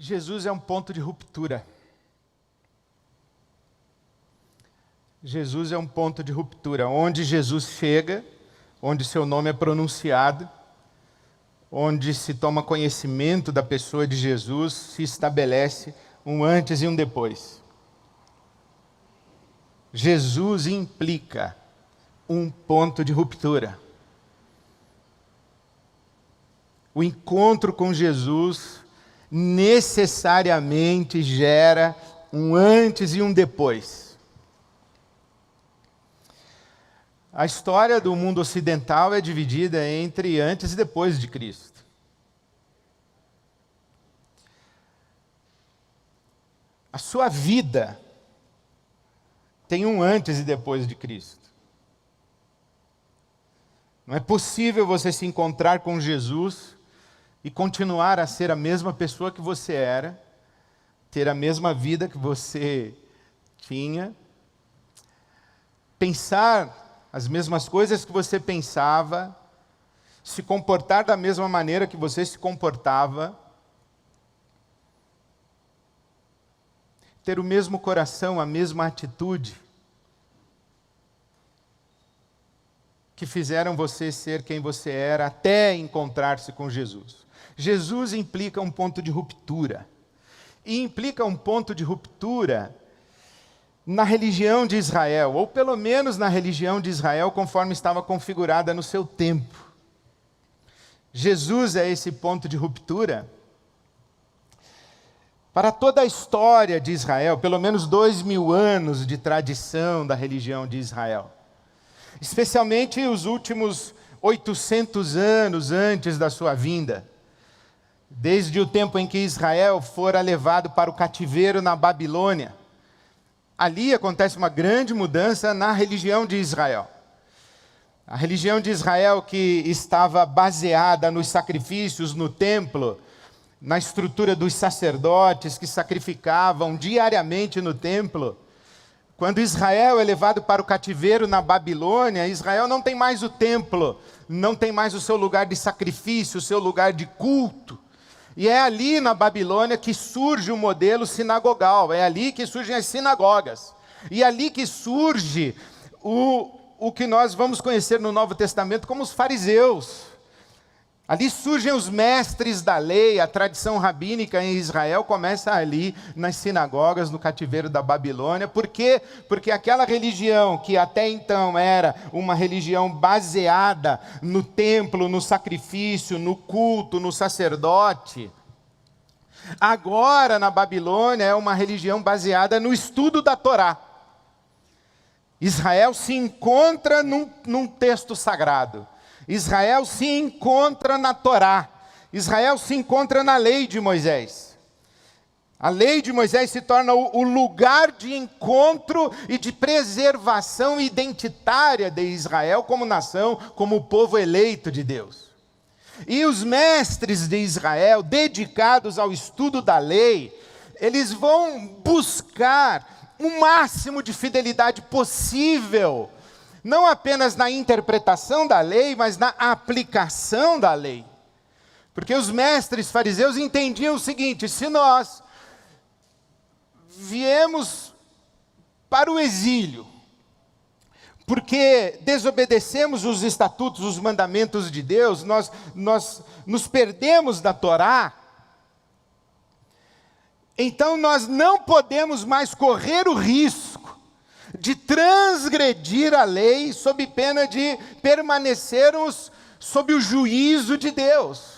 Jesus é um ponto de ruptura. Jesus é um ponto de ruptura. Onde Jesus chega, onde seu nome é pronunciado, onde se toma conhecimento da pessoa de Jesus, se estabelece um antes e um depois. Jesus implica um ponto de ruptura. O encontro com Jesus necessariamente gera um antes e um depois. A história do mundo ocidental é dividida entre antes e depois de Cristo. A sua vida tem um antes e depois de Cristo. Não é possível você se encontrar com Jesus e continuar a ser a mesma pessoa que você era, ter a mesma vida que você tinha, pensar as mesmas coisas que você pensava, se comportar da mesma maneira que você se comportava, ter o mesmo coração, a mesma atitude, que fizeram você ser quem você era até encontrar-se com Jesus. Jesus implica um ponto de ruptura. E implica um ponto de ruptura na religião de Israel, ou pelo menos na religião de Israel conforme estava configurada no seu tempo. Jesus é esse ponto de ruptura para toda a história de Israel, pelo menos 2000 anos de tradição da religião de Israel. Especialmente os últimos 800 anos antes da sua vinda. Desde o tempo em que Israel fora levado para o cativeiro na Babilônia. Ali acontece uma grande mudança na religião de Israel. A religião de Israel que estava baseada nos sacrifícios no templo, na estrutura dos sacerdotes que sacrificavam diariamente no templo. Quando Israel é levado para o cativeiro na Babilônia, Israel não tem mais o templo, não tem mais o seu lugar de sacrifício, o seu lugar de culto. E é ali na Babilônia que surge o modelo sinagogal, é ali que surgem as sinagogas. E é ali que surge o que nós vamos conhecer no Novo Testamento como os fariseus. Ali surgem os mestres da lei, a tradição rabínica em Israel começa ali nas sinagogas, no cativeiro da Babilônia. Por quê? Porque aquela religião que até então era uma religião baseada no templo, no sacrifício, no culto, no sacerdote, agora na Babilônia é uma religião baseada no estudo da Torá. Israel se encontra num texto sagrado. Israel se encontra na Torá. Israel se encontra na lei de Moisés. A lei de Moisés se torna o lugar de encontro e de preservação identitária de Israel como nação, como povo eleito de Deus. E os mestres de Israel, dedicados ao estudo da lei, eles vão buscar o máximo de fidelidade possível, não apenas na interpretação da lei, mas na aplicação da lei. Porque os mestres fariseus entendiam o seguinte: se nós viemos para o exílio, porque desobedecemos os estatutos, os mandamentos de Deus, nós nos perdemos da Torá, então nós não podemos mais correr o risco de transgredir a lei sob pena de permanecermos sob o juízo de Deus.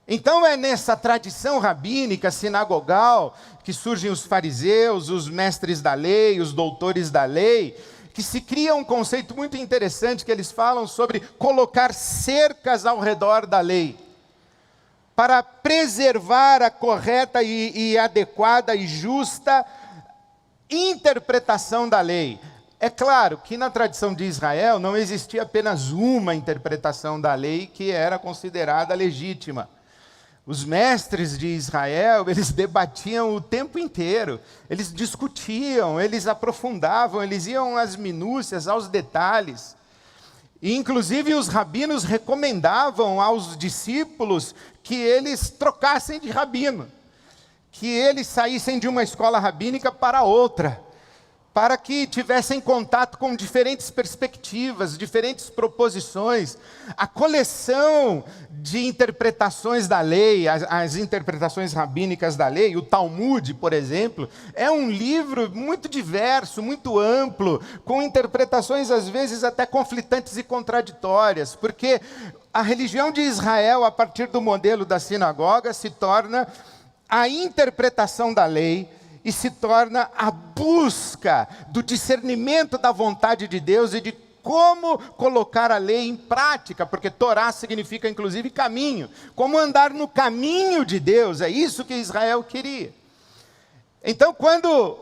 Então é nessa tradição rabínica, sinagogal, que surgem os fariseus, os mestres da lei, os doutores da lei, que se cria um conceito muito interessante que eles falam sobre colocar cercas ao redor da lei, para preservar a correta e adequada e justa interpretação da lei. É claro que na tradição de Israel não existia apenas uma interpretação da lei que era considerada legítima. Os mestres de Israel, eles debatiam o tempo inteiro, eles discutiam, eles aprofundavam, eles iam às minúcias, aos detalhes. E inclusive os rabinos recomendavam aos discípulos que eles trocassem de rabino. que eles saíssem de uma escola rabínica para outra, para que tivessem contato com diferentes perspectivas, diferentes proposições. A coleção de interpretações da lei, as interpretações rabínicas da lei, o Talmud, por exemplo, é um livro muito diverso, muito amplo, com interpretações às vezes até conflitantes e contraditórias, porque a religião de Israel, a partir do modelo da sinagoga, se torna a interpretação da lei, e se torna a busca do discernimento da vontade de Deus e de como colocar a lei em prática, porque Torá significa inclusive caminho, como andar no caminho de Deus, é isso que Israel queria. Então, quando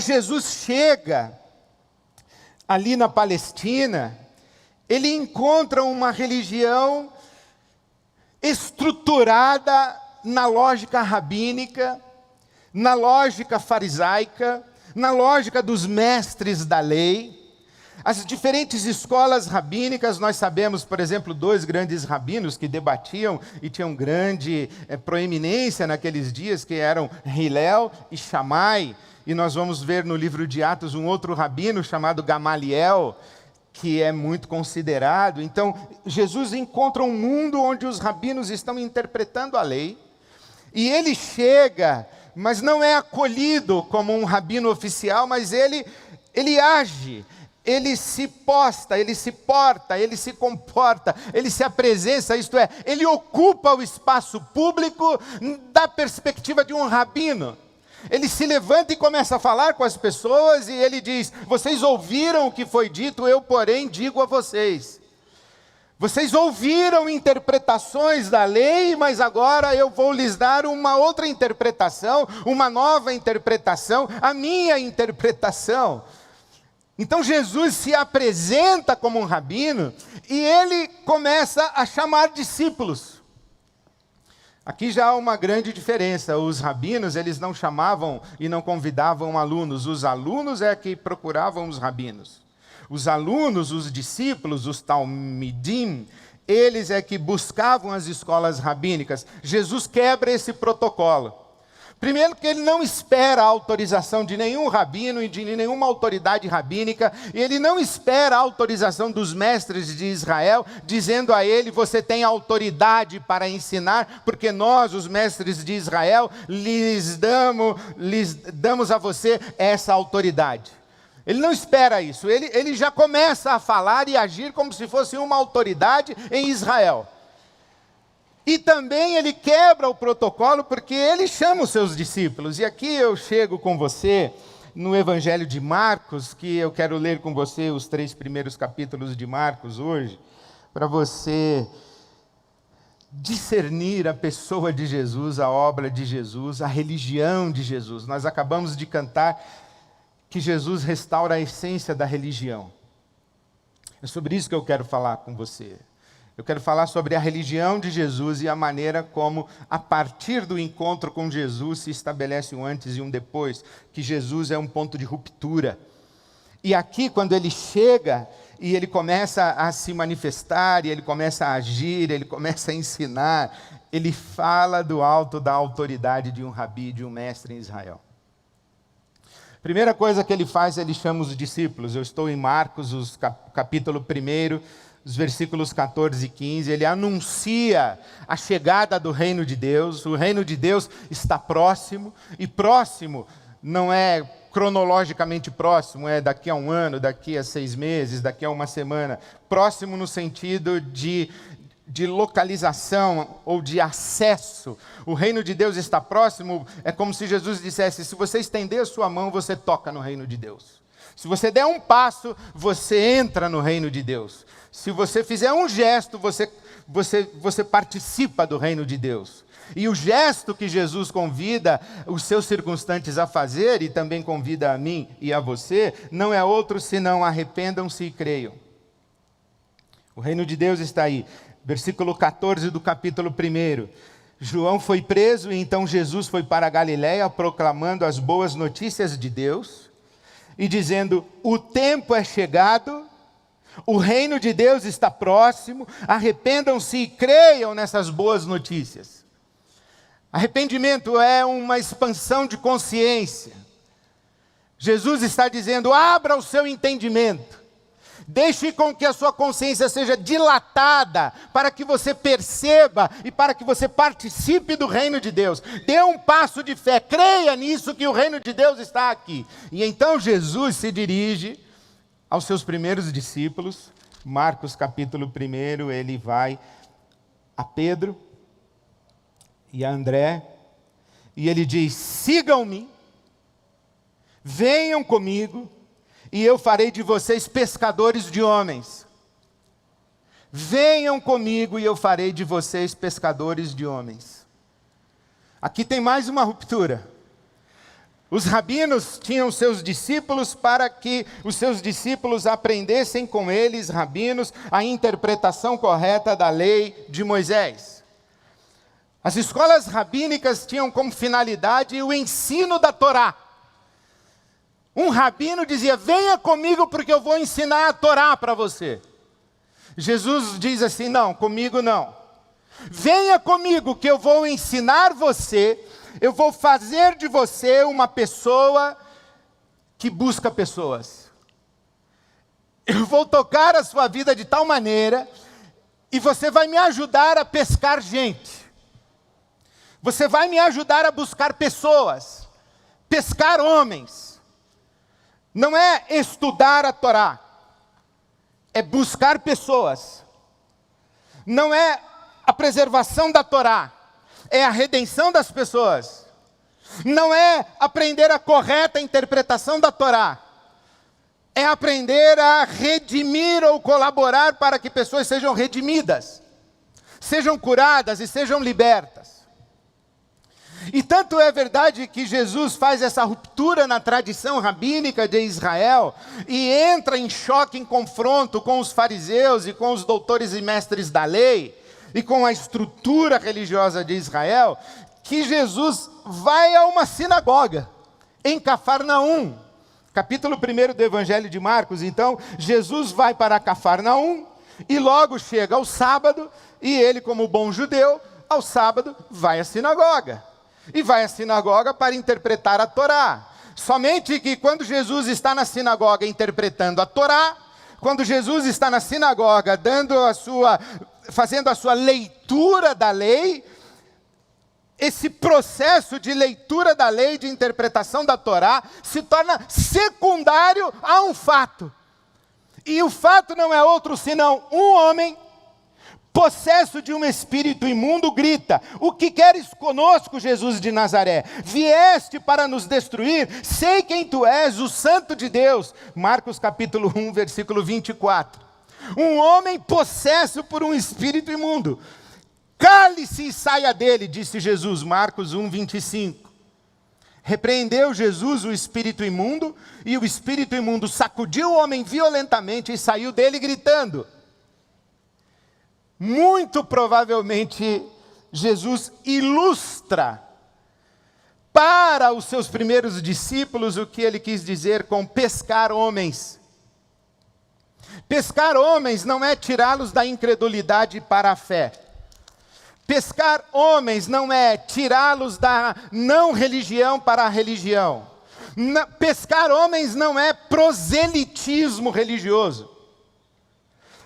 Jesus chega ali na Palestina, ele encontra uma religião estruturada na lógica rabínica, na lógica farisaica, na lógica dos mestres da lei. As diferentes escolas rabínicas, nós sabemos, por exemplo, 2 grandes rabinos que debatiam e tinham grande proeminência naqueles dias, que eram Hillel e Shammai. E nós vamos ver no livro de Atos um outro rabino chamado Gamaliel, que é muito considerado. Então, Jesus encontra um mundo onde os rabinos estão interpretando a lei, e ele chega, mas não é acolhido como um rabino oficial, mas ele age, ele se posta, ele se porta, ele se comporta, ele se apresenta, isto é, ele ocupa o espaço público da perspectiva de um rabino. Ele se levanta e começa a falar com as pessoas e ele diz: vocês ouviram o que foi dito, eu porém digo a vocês. Vocês ouviram interpretações da lei, mas agora eu vou lhes dar uma outra interpretação, uma nova interpretação, a minha interpretação. Então Jesus se apresenta como um rabino e ele começa a chamar discípulos. Aqui já há uma grande diferença. Os rabinos, eles não chamavam e não convidavam alunos. Os alunos é que procuravam os rabinos. Os alunos, os discípulos, os talmidim, eles é que buscavam as escolas rabínicas. Jesus quebra esse protocolo. Primeiro que ele não espera a autorização de nenhum rabino e de nenhuma autoridade rabínica, e ele não espera a autorização dos mestres de Israel, dizendo a ele: você tem autoridade para ensinar, porque nós, os mestres de Israel, lhes damos a você essa autoridade. Ele não espera isso, ele já começa a falar e agir como se fosse uma autoridade em Israel. E também ele quebra o protocolo porque ele chama os seus discípulos. E aqui eu chego com você no Evangelho de Marcos, que eu quero ler com você os 3 primeiros capítulos de Marcos hoje, para você discernir a pessoa de Jesus, a obra de Jesus, a religião de Jesus. Nós acabamos de cantar que Jesus restaura a essência da religião. É sobre isso que eu quero falar com você. Eu quero falar sobre a religião de Jesus e a maneira como, a partir do encontro com Jesus, se estabelece um antes e um depois, que Jesus é um ponto de ruptura. E aqui, quando ele chega e ele começa a se manifestar, e ele começa a agir, ele começa a ensinar, ele fala do alto da autoridade de um rabi, de um mestre em Israel. Primeira coisa que ele faz, ele chama os discípulos. Eu estou em Marcos, capítulo 1, os versículos 14 e 15, ele anuncia a chegada do reino de Deus. O reino de Deus está próximo, e próximo não é cronologicamente próximo, é daqui a um ano, daqui a 6 meses, daqui a uma semana. Próximo no sentido de localização ou de acesso. O reino de Deus está próximo, é como se Jesus dissesse: se você estender a sua mão, você toca no reino de Deus. Se você der um passo, você entra no reino de Deus. Se você fizer um gesto, você participa do reino de Deus. E o gesto que Jesus convida os seus circunstantes a fazer, e também convida a mim e a você, não é outro senão: arrependam-se e creiam. O reino de Deus está aí. Versículo 14 do capítulo 1. João foi preso e então Jesus foi para a Galiléia proclamando as boas notícias de Deus e dizendo: o tempo é chegado, o reino de Deus está próximo, arrependam-se e creiam nessas boas notícias. Arrependimento é uma expansão de consciência. Jesus está dizendo: abra o seu entendimento. Deixe com que a sua consciência seja dilatada, para que você perceba e para que você participe do reino de Deus. Dê um passo de fé, creia nisso, que o reino de Deus está aqui. E então Jesus se dirige aos seus primeiros discípulos. Marcos capítulo 1, ele vai a Pedro e a André, e ele diz: sigam-me, venham comigo, e eu farei de vocês pescadores de homens. Venham comigo e eu farei de vocês pescadores de homens. Aqui tem mais uma ruptura. Os rabinos tinham seus discípulos para que os seus discípulos aprendessem com eles, rabinos, a interpretação correta da lei de Moisés. As escolas rabínicas tinham como finalidade o ensino da Torá. Um rabino dizia: venha comigo porque eu vou ensinar a Torá para você. Jesus diz assim: não, comigo não. Venha comigo que eu vou ensinar você, eu vou fazer de você uma pessoa que busca pessoas. Eu vou tocar a sua vida de tal maneira, e você vai me ajudar a pescar gente. Você vai me ajudar a buscar pessoas, pescar homens. Não é estudar a Torá, é buscar pessoas. Não é a preservação da Torá, é a redenção das pessoas. Não é aprender a correta interpretação da Torá, é aprender a redimir ou colaborar para que pessoas sejam redimidas, sejam curadas e sejam libertas. E tanto é verdade que Jesus faz essa ruptura na tradição rabínica de Israel e entra em choque, em confronto com os fariseus e com os doutores e mestres da lei e com a estrutura religiosa de Israel, que Jesus vai a uma sinagoga em Cafarnaum. Capítulo 1 do Evangelho de Marcos. Então, Jesus vai para Cafarnaum e logo chega ao sábado, e ele, como bom judeu, ao sábado vai à sinagoga. E vai à sinagoga para interpretar a Torá. Somente que quando Jesus está na sinagoga interpretando a Torá, quando Jesus está na sinagoga fazendo a sua leitura da lei, esse processo de leitura da lei, de interpretação da Torá, se torna secundário a um fato. E o fato não é outro senão um homem possesso de um espírito imundo grita: o que queres conosco, Jesus de Nazaré? Vieste para nos destruir? Sei quem tu és, o Santo de Deus. Marcos capítulo 1, versículo 24. Um homem possesso por um espírito imundo. Cale-se e saia dele, disse Jesus. Marcos 1, 25. Repreendeu Jesus o espírito imundo, e o espírito imundo sacudiu o homem violentamente e saiu dele gritando. Muito provavelmente, Jesus ilustra para os seus primeiros discípulos o que ele quis dizer com pescar homens. Pescar homens não é tirá-los da incredulidade para a fé. Pescar homens não é tirá-los da não religião para a religião. Pescar homens não é proselitismo religioso.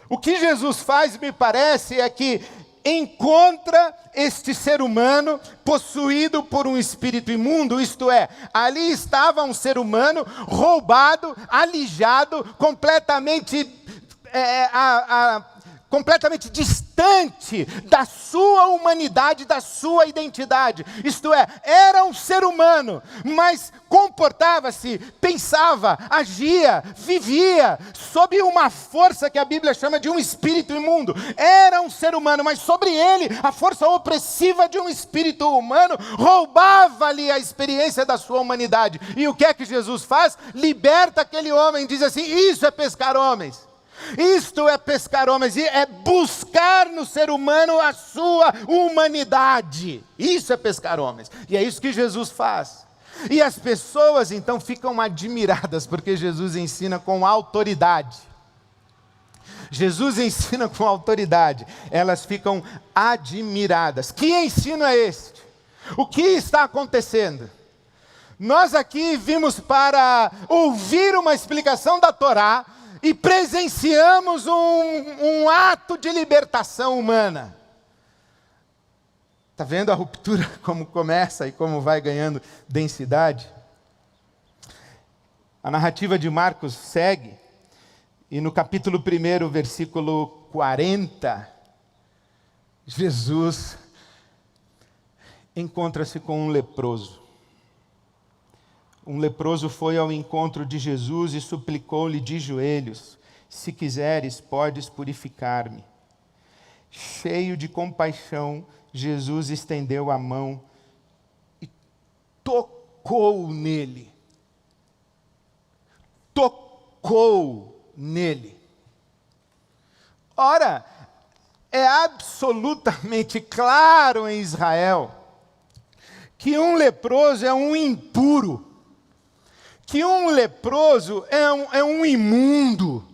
O que Jesus faz, me parece, é que encontra este ser humano possuído por um espírito imundo, isto é, ali estava um ser humano roubado, alijado, completamente distante da sua humanidade, da sua identidade. Isto é, era um ser humano, mas comportava-se, pensava, agia, vivia sob uma força que a Bíblia chama de um espírito imundo. Era um ser humano, mas sobre ele a força opressiva de um espírito humano roubava-lhe a experiência da sua humanidade. E o que é que Jesus faz? Liberta aquele homem, diz assim: isso é pescar homens. Isto é pescar homens, é buscar no ser humano a sua humanidade. Isso é pescar homens. E é isso que Jesus faz. E as pessoas então ficam admiradas, porque Jesus ensina com autoridade. Jesus ensina com autoridade. Elas ficam admiradas. Que ensino é este? O que está acontecendo? Nós aqui vimos para ouvir uma explicação da Torá e presenciamos um ato de libertação humana. Está vendo a ruptura como começa e como vai ganhando densidade? A narrativa de Marcos segue, e no capítulo 1, versículo 40, Jesus encontra-se com um leproso. Um leproso foi ao encontro de Jesus e suplicou-lhe de joelhos: se quiseres, podes purificar-me. Cheio de compaixão, Jesus estendeu a mão e tocou nele. Tocou nele. Ora, é absolutamente claro em Israel que um leproso é um impuro, que um leproso é um imundo.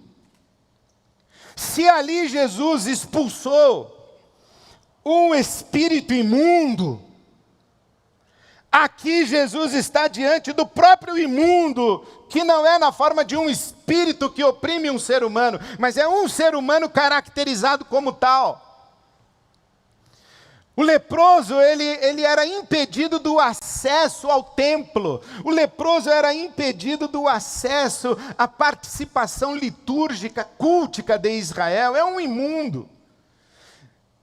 Se ali Jesus expulsou um espírito imundo, aqui Jesus está diante do próprio imundo, que não é na forma de um espírito que oprime um ser humano, mas é um ser humano caracterizado como tal. O leproso, ele era impedido do acesso ao templo. O leproso era impedido do acesso à participação litúrgica, cultica de Israel. É um imundo.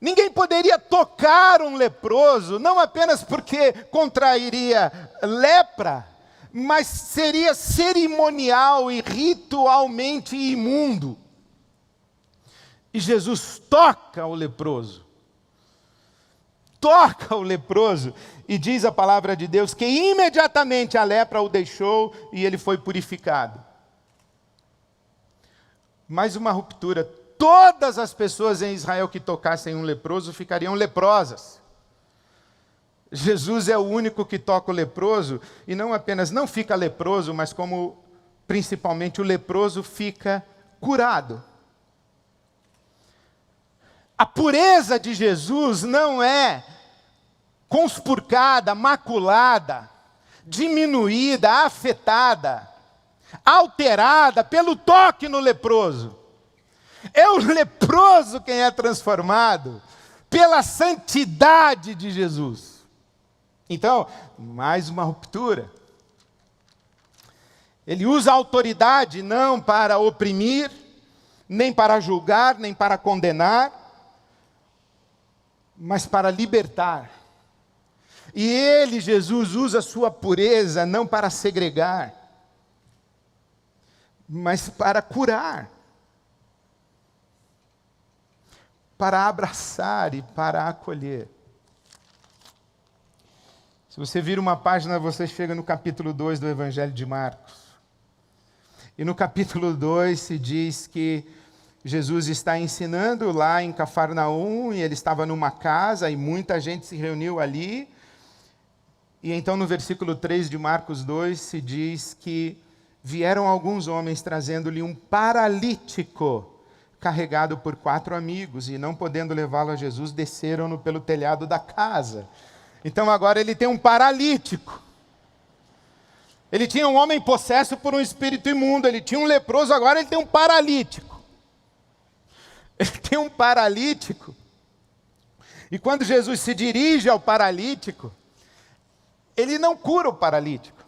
Ninguém poderia tocar um leproso, não apenas porque contrairia lepra, mas seria cerimonial e ritualmente imundo. E Jesus toca o leproso. Toca o leproso, e diz a palavra de Deus que imediatamente a lepra o deixou e ele foi purificado. Mais uma ruptura. Todas as pessoas em Israel que tocassem um leproso ficariam leprosas. Jesus é o único que toca o leproso, e não apenas não fica leproso, mas como principalmente o leproso fica curado. A pureza de Jesus não é conspurcada, maculada, diminuída, afetada, alterada pelo toque no leproso. É o leproso quem é transformado pela santidade de Jesus. Então, mais uma ruptura. Ele usa a autoridade não para oprimir, nem para julgar, nem para condenar, mas para libertar. E ele, Jesus, usa a sua pureza não para segregar, mas para curar, para abraçar e para acolher. Se você vira uma página, você chega no capítulo 2 do Evangelho de Marcos. E no capítulo 2 se diz que Jesus está ensinando lá em Cafarnaum, e ele estava numa casa, e muita gente se reuniu ali. E então no versículo 3 de Marcos 2 se diz que vieram alguns homens trazendo-lhe um paralítico, carregado por 4 amigos, e não podendo levá-lo a Jesus, desceram-no pelo telhado da casa. Então agora ele tem um paralítico. Ele tinha um homem possesso por um espírito imundo, ele tinha um leproso, agora ele tem um paralítico. Ele tem um paralítico. E quando Jesus se dirige ao paralítico, ele não cura o paralítico.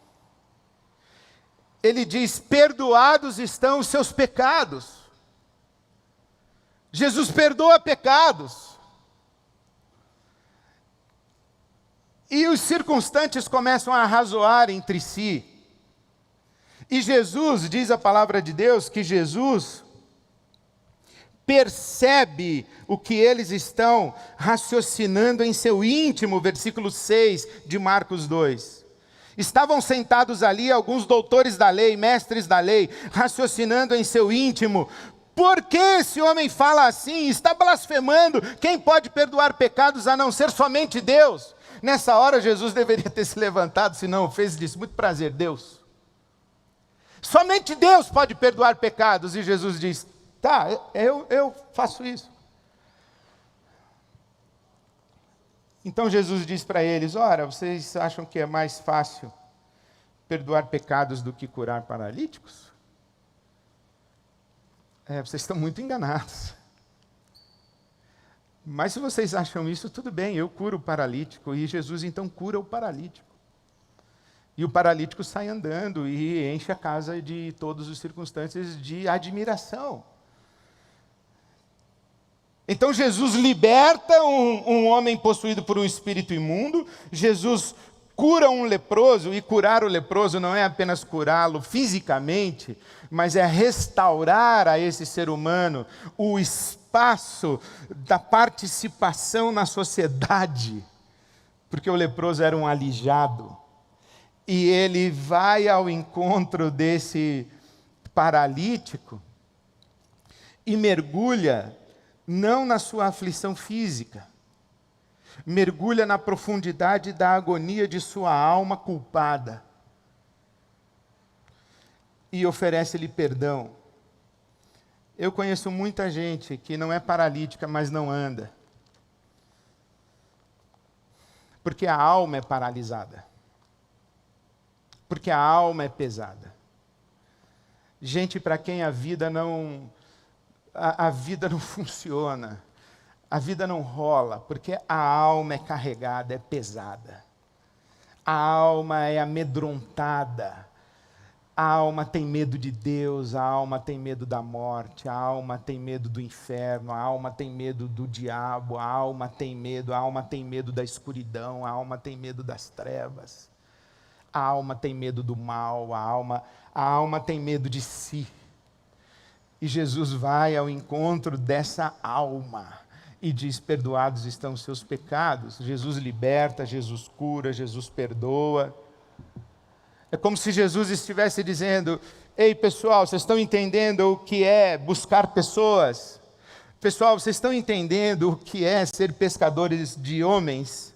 Ele diz: perdoados estão os seus pecados. Jesus perdoa pecados. E os circunstantes começam a arrazoar entre si. E Jesus, diz a palavra de Deus, que Jesus percebe o que eles estão raciocinando em seu íntimo, versículo 6 de Marcos 2. Estavam sentados ali alguns doutores da lei, mestres da lei, raciocinando em seu íntimo: por que esse homem fala assim? Está blasfemando. Quem pode perdoar pecados a não ser somente Deus? Nessa hora Jesus deveria ter se levantado, se não o fez, e disse: muito prazer, Deus. Somente Deus pode perdoar pecados. E Jesus diz: tá, eu faço isso. Então Jesus diz para eles: ora, vocês acham que é mais fácil perdoar pecados do que curar paralíticos? Vocês estão muito enganados. Mas se vocês acham isso, tudo bem, eu curo o paralítico. E Jesus então cura o paralítico. E o paralítico sai andando e enche a casa de todos os circunstantes de admiração. Então Jesus liberta um homem possuído por um espírito imundo, Jesus cura um leproso, e curar o leproso não é apenas curá-lo fisicamente, mas é restaurar a esse ser humano o espaço da participação na sociedade, porque o leproso era um aleijado, e ele vai ao encontro desse paralítico e mergulha não na sua aflição física, mergulha na profundidade da agonia de sua alma culpada e oferece-lhe perdão. Eu conheço muita gente que não é paralítica, mas não anda, porque a alma é paralisada, porque a alma é pesada. Gente para quem a vida não funciona, a vida não rola, porque a alma é carregada, é pesada. A alma é amedrontada. A alma tem medo de Deus, a alma tem medo da morte, a alma tem medo do inferno, a alma tem medo do diabo, a alma tem medo da escuridão, a alma tem medo das trevas. A alma tem medo do mal, a alma tem medo de si. E Jesus vai ao encontro dessa alma e diz: perdoados estão os seus pecados. Jesus liberta, Jesus cura, Jesus perdoa. É como se Jesus estivesse dizendo: ei pessoal, vocês estão entendendo o que é buscar pessoas? Pessoal, vocês estão entendendo o que é ser pescadores de homens?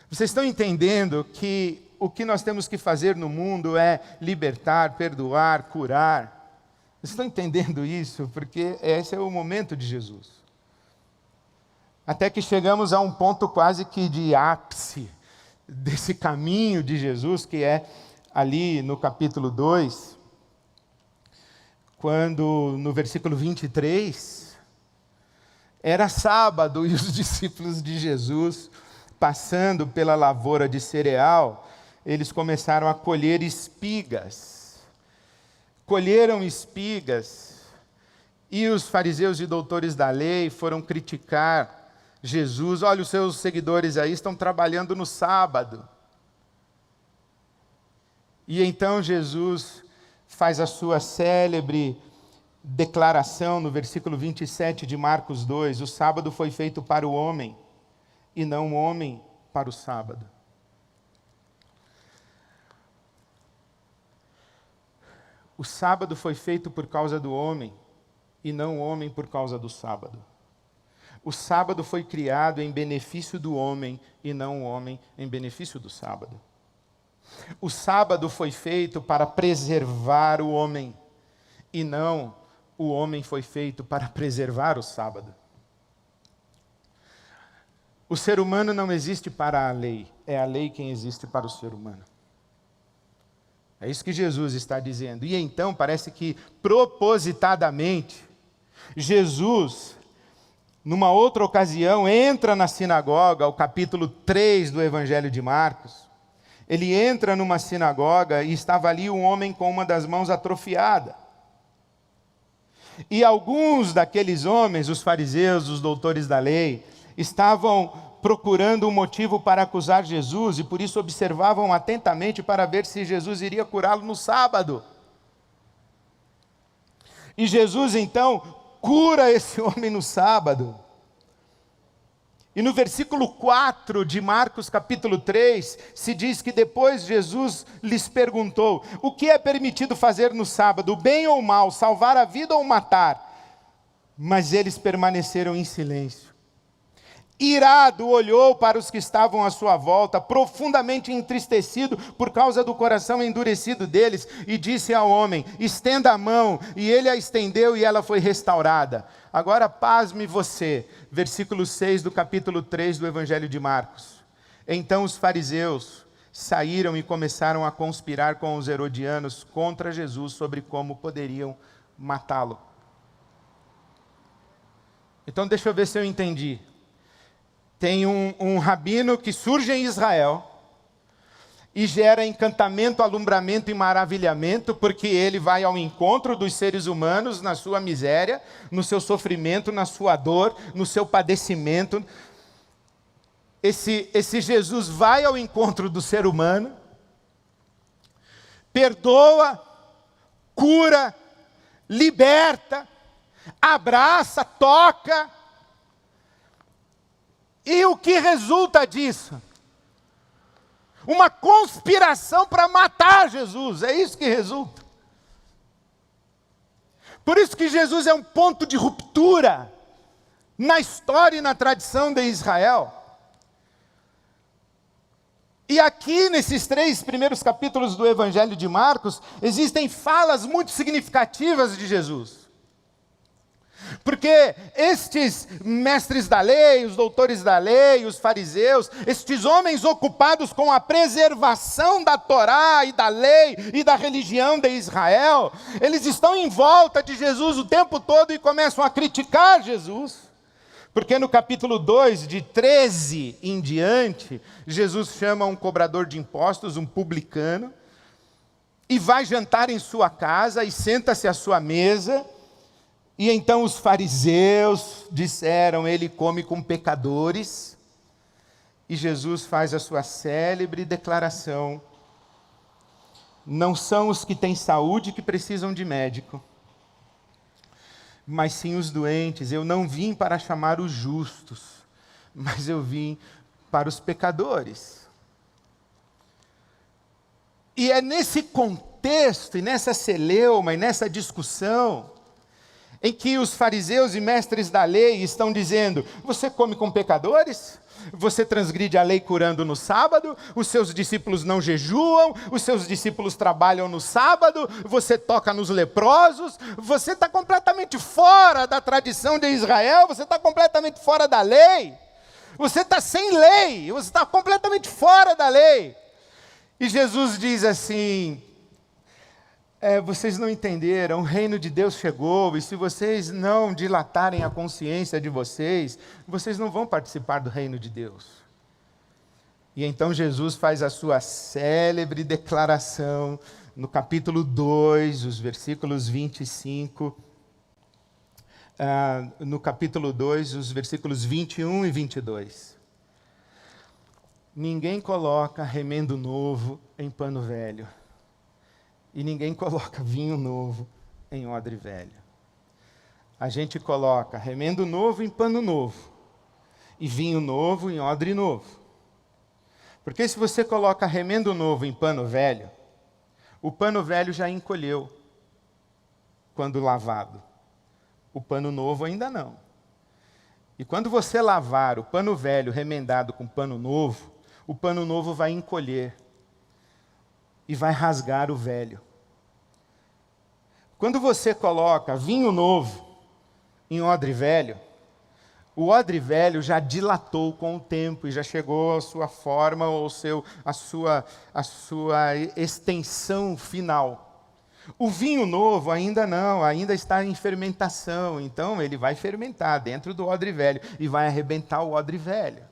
Vocês estão entendendo que o que nós temos que fazer no mundo é libertar, perdoar, curar? Vocês estão entendendo isso? Porque esse é o momento de Jesus. Até que chegamos a um ponto quase que de ápice desse caminho de Jesus, que é ali no capítulo 2, quando no versículo 23, era sábado e os discípulos de Jesus, passando pela lavoura de cereal, eles começaram a colher espigas. Colheram espigas, e os fariseus e doutores da lei foram criticar Jesus. Olha, os seus seguidores aí estão trabalhando no sábado. E então Jesus faz a sua célebre declaração no versículo 27 de Marcos 2, o sábado foi feito para o homem, e não o homem para o sábado. O sábado foi feito por causa do homem, e não o homem por causa do sábado. O sábado foi criado em benefício do homem, e não o homem em benefício do sábado. O sábado foi feito para preservar o homem, e não o homem foi feito para preservar o sábado. O ser humano não existe para a lei, é a lei quem existe para o ser humano. É isso que Jesus está dizendo. E então parece que propositadamente, Jesus, numa outra ocasião, entra na sinagoga, o capítulo 3 do Evangelho de Marcos. Ele entra numa sinagoga e estava ali um homem com uma das mãos atrofiada. E alguns daqueles homens, os fariseus, os doutores da lei, estavam procurando um motivo para acusar Jesus, e por isso observavam atentamente para ver se Jesus iria curá-lo no sábado. E Jesus então cura esse homem no sábado. E no versículo 4 de Marcos capítulo 3, se diz que depois Jesus lhes perguntou: o que é permitido fazer no sábado, o bem ou o mal, salvar a vida ou matar? Mas eles permaneceram em silêncio. Irado, olhou para os que estavam à sua volta, profundamente entristecido por causa do coração endurecido deles, e disse ao homem: estenda a mão. E ele a estendeu e ela foi restaurada. Agora pasme você, versículo 6 do capítulo 3 do Evangelho de Marcos. Então os fariseus saíram e começaram a conspirar com os herodianos contra Jesus sobre como poderiam matá-lo. Então deixa eu ver se eu entendi. Tem um rabino que surge em Israel e gera encantamento, alumbramento e maravilhamento, porque ele vai ao encontro dos seres humanos na sua miséria, no seu sofrimento, na sua dor, no seu padecimento. Esse Jesus vai ao encontro do ser humano, perdoa, cura, liberta, abraça, toca. E o que resulta disso? Uma conspiração para matar Jesus, é isso que resulta. Por isso que Jesus é um ponto de ruptura na história e na tradição de Israel. E aqui, nesses 3 primeiros capítulos do Evangelho de Marcos, existem falas muito significativas de Jesus. Porque estes mestres da lei, os doutores da lei, os fariseus, estes homens ocupados com a preservação da Torá e da lei e da religião de Israel, eles estão em volta de Jesus o tempo todo e começam a criticar Jesus. Porque no capítulo 2, de 13 em diante, Jesus chama um cobrador de impostos, um publicano, e vai jantar em sua casa e senta-se à sua mesa. E então os fariseus disseram, ele come com pecadores. E Jesus faz a sua célebre declaração: não são os que têm saúde que precisam de médico, mas sim os doentes. Eu não vim para chamar os justos, mas eu vim para os pecadores. E é nesse contexto, e nessa celeuma, e nessa discussão, em que os fariseus e mestres da lei estão dizendo: você come com pecadores? Você transgride a lei curando no sábado? Os seus discípulos não jejuam? Os seus discípulos trabalham no sábado? Você toca nos leprosos? Você está completamente fora da tradição de Israel? Você está completamente fora da lei? Você está sem lei? Você está completamente fora da lei? E Jesus diz assim: vocês não entenderam, o reino de Deus chegou, e se vocês não dilatarem a consciência de vocês, vocês não vão participar do reino de Deus. E então Jesus faz a sua célebre declaração, no capítulo 2, os versículos 25, no capítulo 2, os versículos 21 e 22. Ninguém coloca remendo novo em pano velho. E ninguém coloca vinho novo em odre velho. A gente coloca remendo novo em pano novo. E vinho novo em odre novo. Porque se você coloca remendo novo em pano velho, o pano velho já encolheu quando lavado. O pano novo ainda não. E quando você lavar o pano velho remendado com pano novo, o pano novo vai encolher e vai rasgar o velho. Quando você coloca vinho novo em odre velho, o odre velho já dilatou com o tempo e já chegou à sua forma ou a sua extensão final. O vinho novo ainda não, ainda está em fermentação, então ele vai fermentar dentro do odre velho e vai arrebentar o odre velho.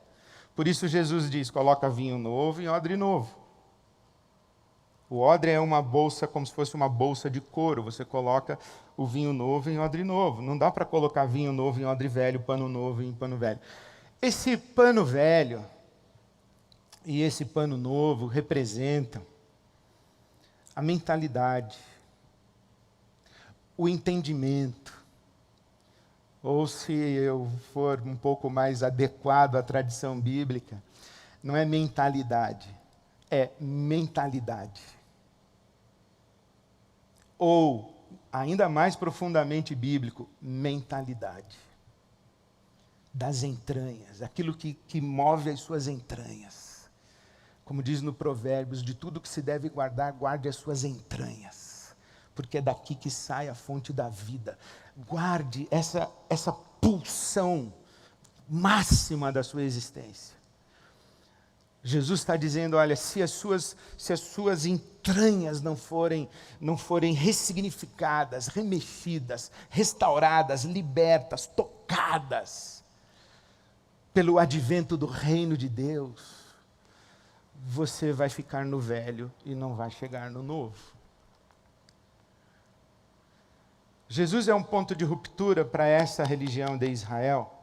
Por isso Jesus diz: coloca vinho novo em odre novo. O odre é uma bolsa, como se fosse uma bolsa de couro. Você coloca o vinho novo em odre novo. Não dá para colocar vinho novo em odre velho, pano novo em pano velho. Esse pano velho e esse pano novo representam a mentalidade, o entendimento. Ou, se eu for um pouco mais adequado à tradição bíblica, não é mentalidade, é mentalidade. Ou, ainda mais profundamente bíblico, mentalidade. Das entranhas, aquilo que move as suas entranhas. Como diz no Provérbios, de tudo que se deve guardar, guarde as suas entranhas. Porque é daqui que sai a fonte da vida. Guarde essa pulsão máxima da sua existência. Jesus está dizendo, olha, se as suas entranhas não forem ressignificadas, remexidas, restauradas, libertas, tocadas pelo advento do reino de Deus, você vai ficar no velho e não vai chegar no novo. Jesus é um ponto de ruptura para essa religião de Israel.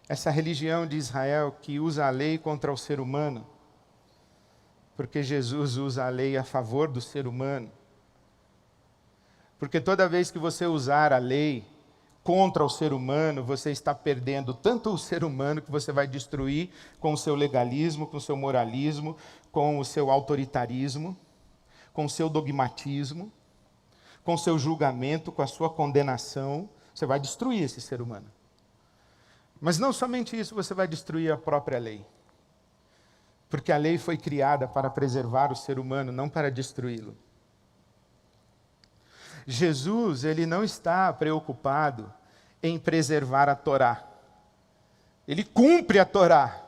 Essa religião de Israel que usa a lei contra o ser humano, porque Jesus usa a lei a favor do ser humano. Porque toda vez que você usar a lei contra o ser humano, você está perdendo tanto o ser humano que você vai destruir com o seu legalismo, com o seu moralismo, com o seu autoritarismo, com o seu dogmatismo, com o seu julgamento, com a sua condenação. Você vai destruir esse ser humano. Mas não somente isso, você vai destruir a própria lei. Porque a lei foi criada para preservar o ser humano, não para destruí-lo. Jesus, ele não está preocupado em preservar a Torá. Ele cumpre a Torá,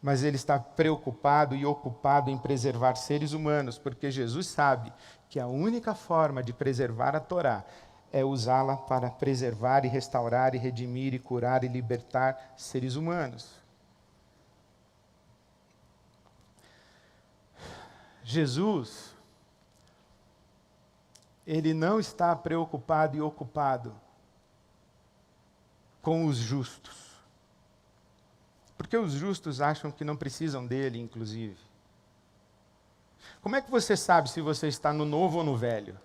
mas ele está preocupado e ocupado em preservar seres humanos, porque Jesus sabe que a única forma de preservar a Torá é usá-la para preservar e restaurar e redimir e curar e libertar seres humanos. Jesus, ele não está preocupado e ocupado com os justos. Porque os justos acham que não precisam dele, inclusive. Como é que você sabe se você está no novo ou no velho?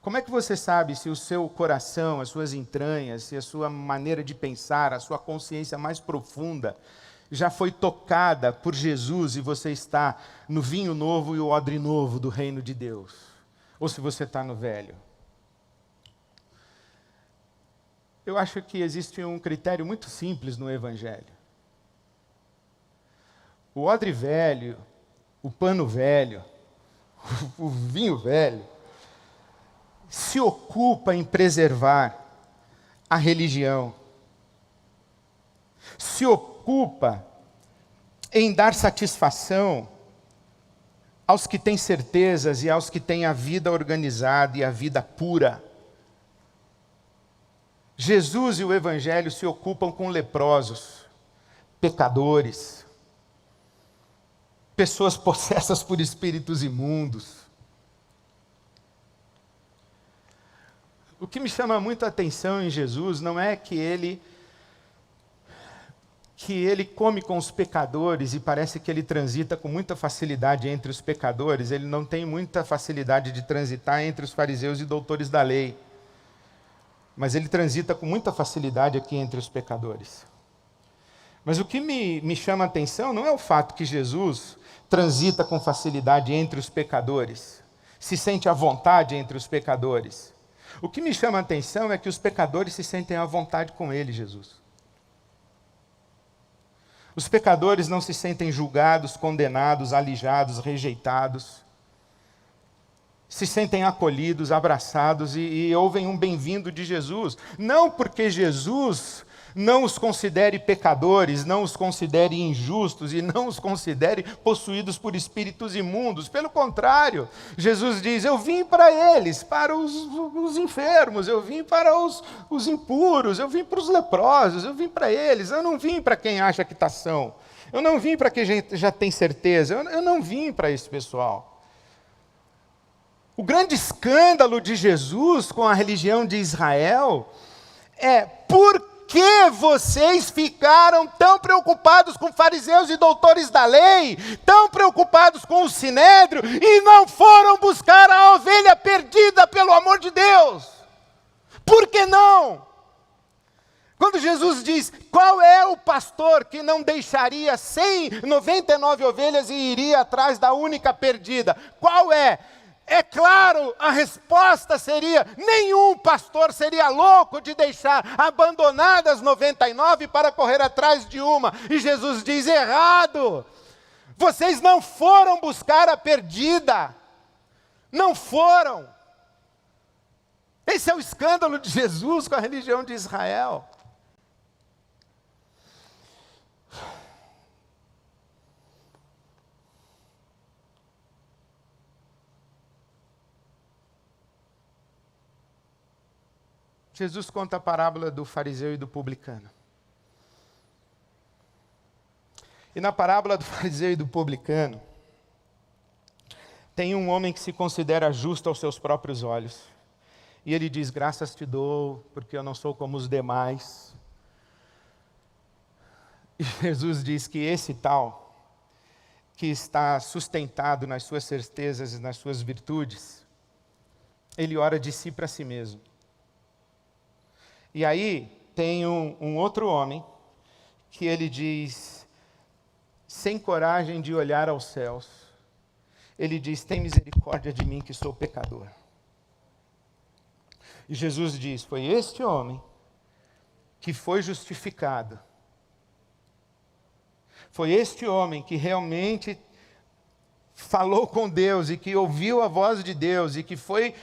Como é que você sabe se o seu coração, as suas entranhas, se a sua maneira de pensar, a sua consciência mais profunda já foi tocada por Jesus e você está no vinho novo e o odre novo do reino de Deus? Ou se você está no velho? Eu acho que existe um critério muito simples no Evangelho. O odre velho, o pano velho, o vinho velho, se ocupa em preservar a religião, se ocupa em dar satisfação aos que têm certezas e aos que têm a vida organizada e a vida pura. Jesus e o Evangelho se ocupam com leprosos, pecadores, pessoas possessas por espíritos imundos. O que me chama muito a atenção em Jesus não é que ele come com os pecadores e parece que ele transita com muita facilidade entre os pecadores. Ele não tem muita facilidade de transitar entre os fariseus e doutores da lei. Mas ele transita com muita facilidade aqui entre os pecadores. Mas o que me chama a atenção não é o fato que Jesus transita com facilidade entre os pecadores, se sente à vontade entre os pecadores. O que me chama a atenção é que os pecadores se sentem à vontade com ele, Jesus. Os pecadores não se sentem julgados, condenados, alijados, rejeitados. Se sentem acolhidos, abraçados e ouvem um bem-vindo de Jesus. Não porque Jesus não os considere pecadores, não os considere injustos e não os considere possuídos por espíritos imundos. Pelo contrário, Jesus diz, eu vim para eles, para os enfermos, eu vim para os impuros, eu vim para os leprosos, eu vim para eles, eu não vim para quem acha que está são, eu não vim para quem já tem certeza, eu não vim para esse pessoal. O grande escândalo de Jesus com a religião de Israel é por que vocês ficaram tão preocupados com fariseus e doutores da lei, tão preocupados com o sinédrio, e não foram buscar a ovelha perdida, pelo amor de Deus? Por que não? Quando Jesus diz, qual é o pastor que não deixaria 99 ovelhas e iria atrás da única perdida? Qual é? É claro, a resposta seria, nenhum pastor seria louco de deixar abandonadas 99 para correr atrás de uma. E Jesus diz, errado, vocês não foram buscar a perdida, não foram. Esse é o escândalo de Jesus com a religião de Israel. Jesus conta a parábola do fariseu e do publicano. E na parábola do fariseu e do publicano, tem um homem que se considera justo aos seus próprios olhos. E ele diz: graças te dou, porque eu não sou como os demais. E Jesus diz que esse tal, que está sustentado nas suas certezas e nas suas virtudes, ele ora de si para si mesmo. E aí tem um outro homem, que ele diz, sem coragem de olhar aos céus, ele diz: tem misericórdia de mim que sou pecador. E Jesus diz: foi este homem que foi justificado. Foi este homem que realmente falou com Deus e que ouviu a voz de Deus e que foi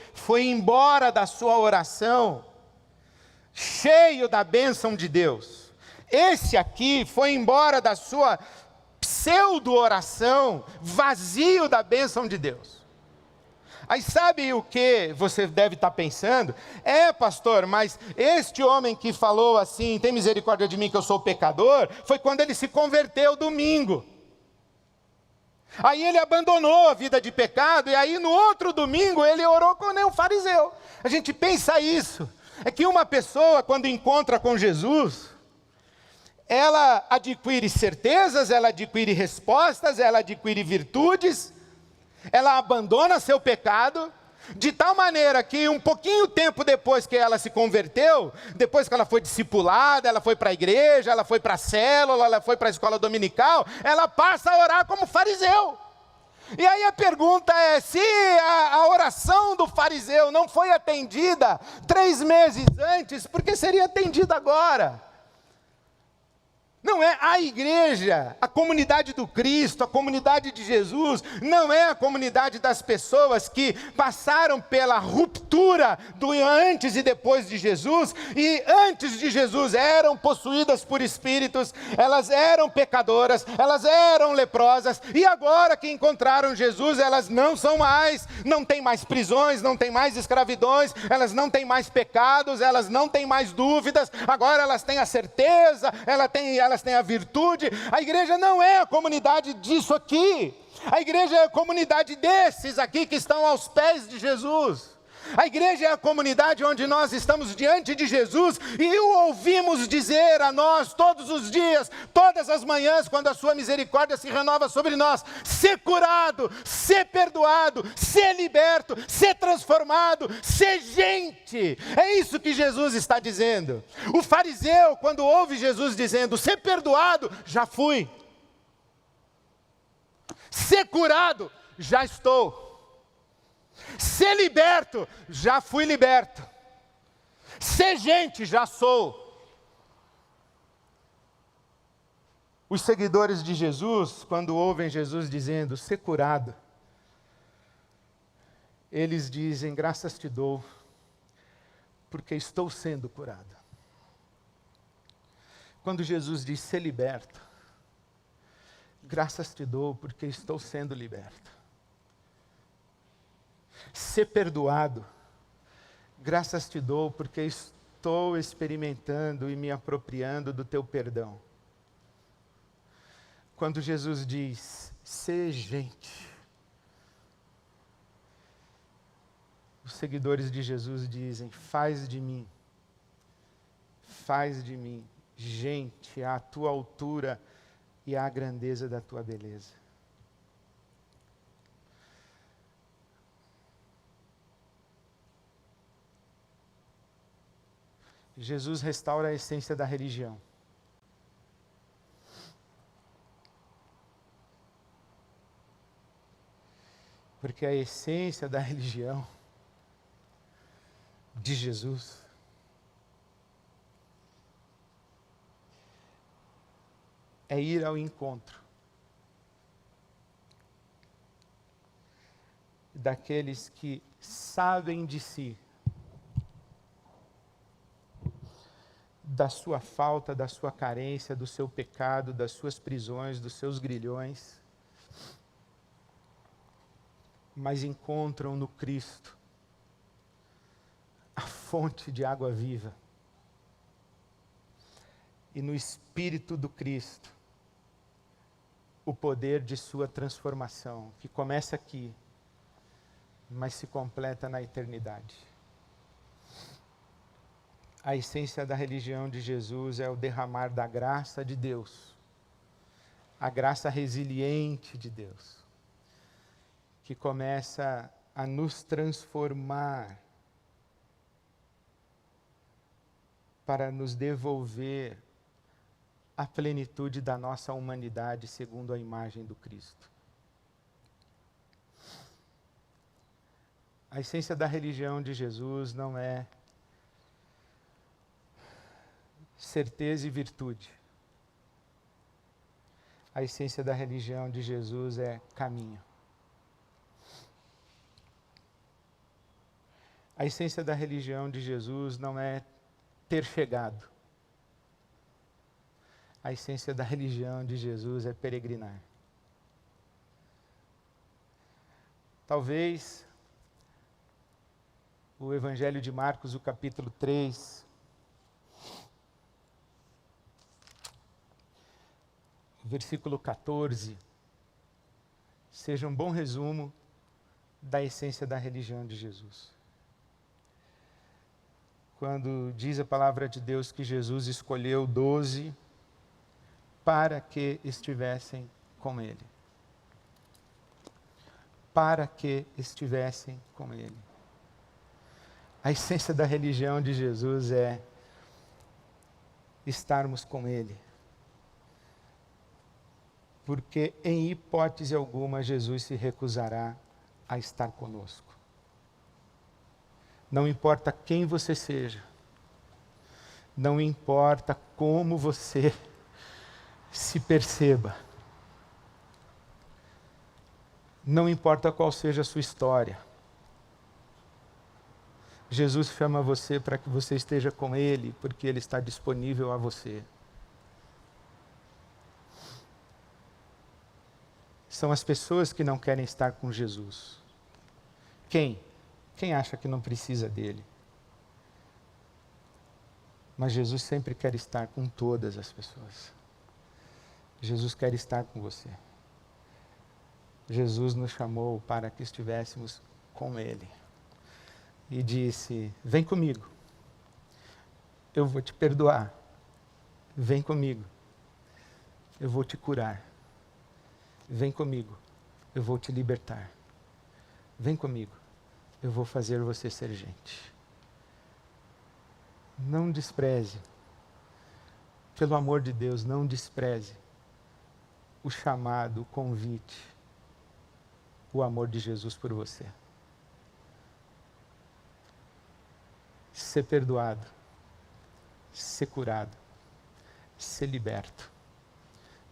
embora da sua oração cheio da bênção de Deus. Esse aqui foi embora da sua pseudo-oração vazio da bênção de Deus. Aí sabe o que você deve estar pensando? Pastor, mas este homem que falou assim, tem misericórdia de mim que eu sou pecador, foi quando ele se converteu domingo. Aí ele abandonou a vida de pecado, e aí no outro domingo ele orou como um fariseu. A gente pensa isso, é que uma pessoa quando encontra com Jesus, ela adquire certezas, ela adquire respostas, ela adquire virtudes, ela abandona seu pecado, de tal maneira que um pouquinho tempo depois que ela se converteu, depois que ela foi discipulada, ela foi para a igreja, ela foi para a célula, ela foi para a escola dominical, ela passa a orar como fariseu. E aí a pergunta é, se a oração do fariseu não foi atendida 3 meses antes, por que seria atendida agora? Não é a igreja, a comunidade do Cristo, a comunidade de Jesus, não é a comunidade das pessoas que passaram pela ruptura do antes e depois de Jesus, e antes de Jesus eram possuídas por espíritos, elas eram pecadoras, elas eram leprosas, e agora que encontraram Jesus, elas não são mais, não tem mais prisões, não tem mais escravidões, elas não têm mais pecados, elas não têm mais dúvidas, agora elas têm a certeza, elas têm a virtude. A igreja não é a comunidade disso aqui. A igreja é a comunidade desses aqui que estão aos pés de Jesus. A igreja é a comunidade onde nós estamos diante de Jesus e o ouvimos dizer a nós todos os dias, todas as manhãs, quando a sua misericórdia se renova sobre nós: ser curado, ser perdoado, ser liberto, ser transformado, ser gente. É isso que Jesus está dizendo. O fariseu, quando ouve Jesus dizendo: ser perdoado, já fui. Ser curado, já estou. Ser liberto, já fui liberto. Ser gente, já sou. Os seguidores de Jesus, quando ouvem Jesus dizendo ser curado, eles dizem: graças te dou, porque estou sendo curado. Quando Jesus diz ser liberto, graças te dou, porque estou sendo liberto. Ser perdoado, graças te dou, porque estou experimentando e me apropriando do teu perdão. Quando Jesus diz, ser gente, os seguidores de Jesus dizem: faz de mim, gente, à tua altura e à grandeza da tua beleza. Jesus restaura a essência da religião. Porque a essência da religião de Jesus é ir ao encontro daqueles que sabem de si, da sua falta, da sua carência, do seu pecado, das suas prisões, dos seus grilhões, mas encontram no Cristo a fonte de água viva. E no Espírito do Cristo, o poder de sua transformação, que começa aqui, mas se completa na eternidade. A essência da religião de Jesus é o derramar da graça de Deus, a graça resiliente de Deus, que começa a nos transformar para nos devolver a plenitude da nossa humanidade segundo a imagem do Cristo. A essência da religião de Jesus não é certeza e virtude. A essência da religião de Jesus é caminho. A essência da religião de Jesus não é ter chegado. A essência da religião de Jesus é peregrinar. Talvez o Evangelho de Marcos, o capítulo 3, versículo 14, seja um bom resumo da essência da religião de Jesus. Quando diz a palavra de Deus que Jesus escolheu 12 para que estivessem com Ele. Para que estivessem com Ele. A essência da religião de Jesus é estarmos com Ele. Porque em hipótese alguma Jesus se recusará a estar conosco. Não importa quem você seja, não importa como você se perceba, não importa qual seja a sua história, Jesus chama você para que você esteja com Ele, porque Ele está disponível a você. São as pessoas que não querem estar com Jesus. Quem? Quem acha que não precisa dele? Mas Jesus sempre quer estar com todas as pessoas. Jesus quer estar com você. Jesus nos chamou para que estivéssemos com Ele. E disse, vem comigo. Eu vou te perdoar. Vem comigo. Eu vou te curar. Vem comigo. Eu vou te libertar. Vem comigo. Eu vou fazer você ser gente. Não despreze. Pelo amor de Deus, não despreze o chamado, o convite, o amor de Jesus por você. Ser perdoado, ser curado, ser liberto,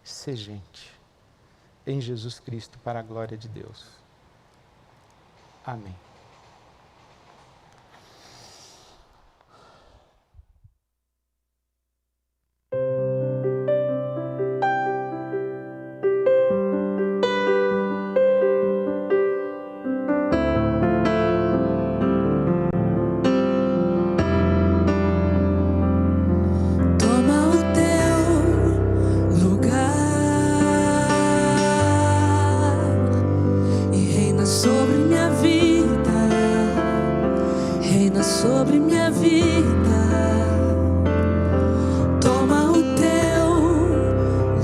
ser gente. Em Jesus Cristo, para a glória de Deus. Amém. Sobre minha vida, toma o teu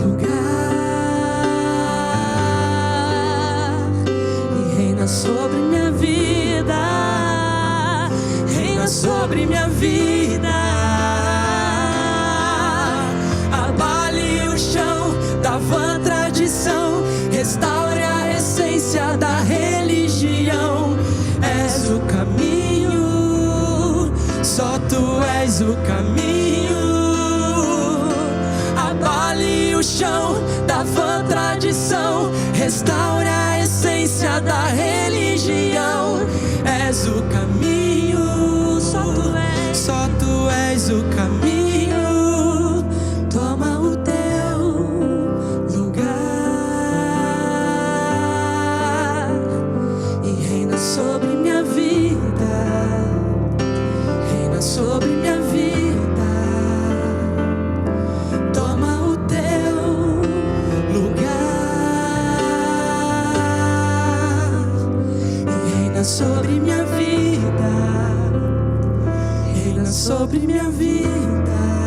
lugar e reina sobre minha vida, reina sobre minha vida. Abale o chão da vã tradição, restaure a essência da religião. És o caminho, só tu és o caminho. Abale o chão da vã tradição, restaure a essência da religião. És o caminho, só tu és o caminho. Toma o teu lugar e reina sobre minha vida. Reina sobre minha vida.